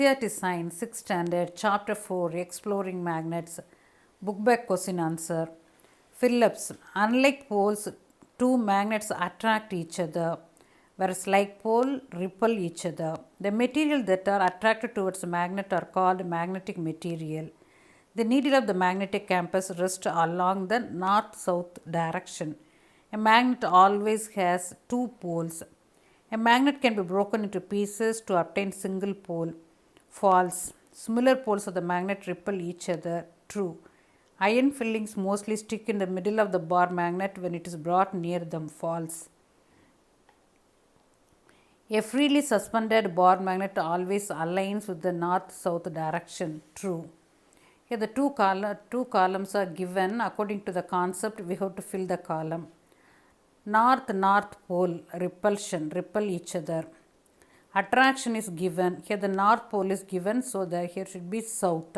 NCERT Science 6th Standard Chapter 4 Exploring Magnets Book back question answer. Phillips. Unlike poles, two magnets attract each other, whereas like pole repel each other. The material that are attracted towards a magnet are called magnetic material. The needle of the magnetic compass rests along the north-south direction. A magnet always has two poles. A magnet can be broken into pieces to obtain single pole. False. Similar poles of the magnet repel each other. True. Iron fillings mostly stick in the middle of the bar magnet when it is brought near them. False. A freely suspended bar magnet always aligns with the north-south direction. True. Here the two columns are given. According to the concept, we have to fill the column. North pole, repulsion, repel each other. Attraction is given. Here the north pole is given, so here should be south.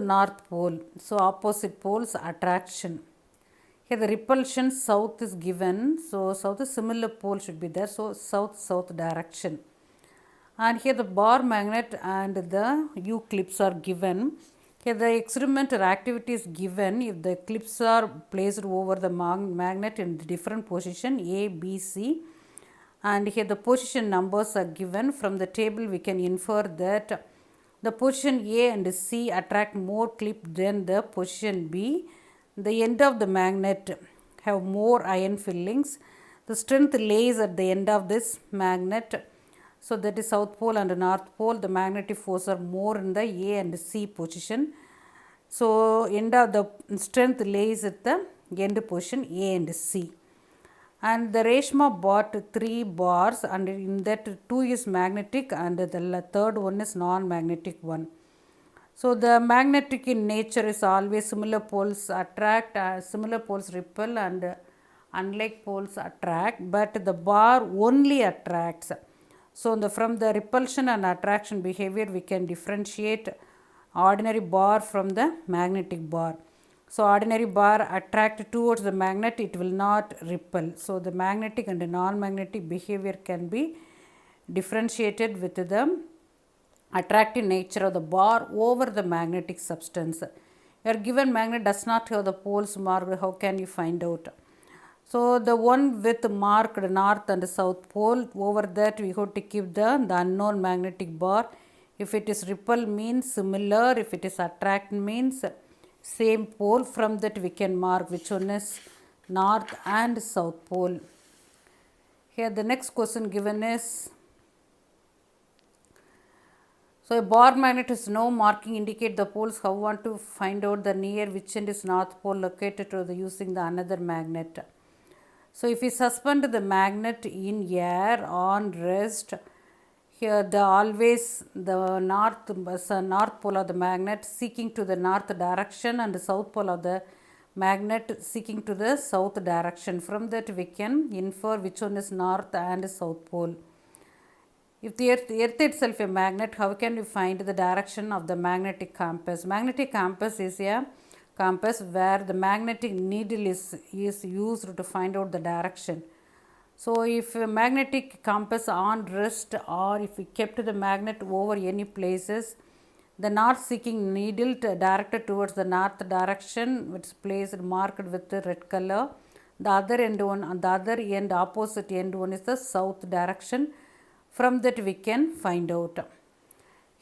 North pole, so opposite poles, attraction. Here the repulsion, south is given, so south is similar pole should be there, so south direction. And here the bar magnet and the U clips are given. Here the experimental activity is given if the clips are placed over the magnet in different position A, B, C, and here the position numbers are given. From the table we can infer that the position A and C attract more clip than the position B. The end of the magnet have more iron fillings. The strength lays at the end of this magnet. So that is south pole and north pole. The magnetic force are more in the A and C position. So end of the strength lays at the end position A and C. And the Reshma bought 3 bars, and in that 2 is magnetic and the third one is non-magnetic one. So the magnetic in nature is always similar poles attract, similar poles repel, and unlike poles attract, but the bar only attracts. So from the repulsion and attraction behavior we can differentiate ordinary bar from the magnetic bar. So ordinary bar attract towards the magnet, it will not repel. So the magnetic and the non-magnetic behavior can be differentiated with the attractive nature of the bar over the magnetic substance. Your given magnet does not have the poles marked, how can you find out? So the one with marked north and south pole, over that we have to keep the unknown magnetic bar. If it is repel means similar, if it is attract means same pole. From that we can mark which one is north and south pole. Here the next question given is, so a bar magnet has no marking indicate the poles. How want to find out the near which end is north pole located to using the another magnet? So if we suspend the magnet in air on rest, here the north pole of the magnet seeking to the north direction and the south pole of the magnet seeking to the south direction. From that we can infer which one is north and south pole. If the earth itself a magnet, how can we find the direction of the magnetic compass? Magnetic compass is a compass where the magnetic needle is used to find out the direction. So if a magnetic compass on rest, or if we kept the magnet over any places, the north seeking needle directed towards the north direction, which is placed marked with the red color. The other end one, on the other end, opposite end one is the south direction. From that we can find out.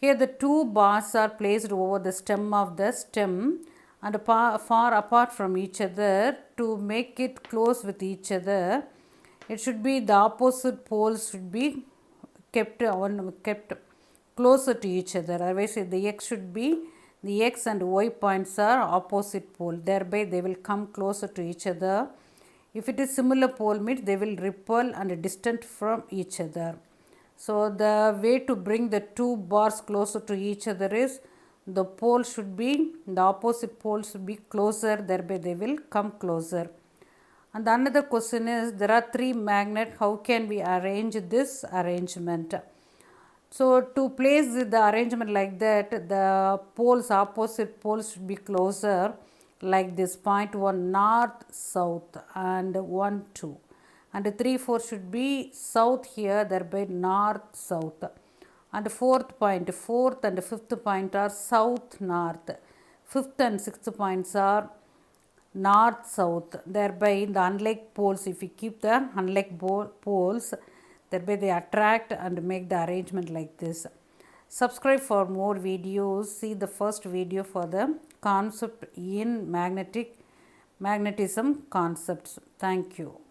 Here the 2 bars are placed over the stem of the stem and far apart from each other to make it close with each other. It should be the opposite poles should be kept closer to each other. Otherwise the x should be, the x and y points are opposite pole. Thereby they will come closer to each other. If it is similar pole means they will repel and distant from each other. So the way to bring the 2 bars closer to each other is the pole should be, the opposite pole should be closer, thereby they will come closer. And another question is, there are 3 magnets, how can we arrange this arrangement? So to place the arrangement like that, the poles, opposite poles should be closer like this, point 1 north, south, and 1, 2. And 3, 4 should be south here, thereby north, south. And fourth and fifth point are south north. Fifth and sixth points are north south. Thereby, the unlike poles, if we keep the unlike poles, thereby they attract and make the arrangement like this. Subscribe for more videos. See the first video for the concept in magnetism concepts. Thank you.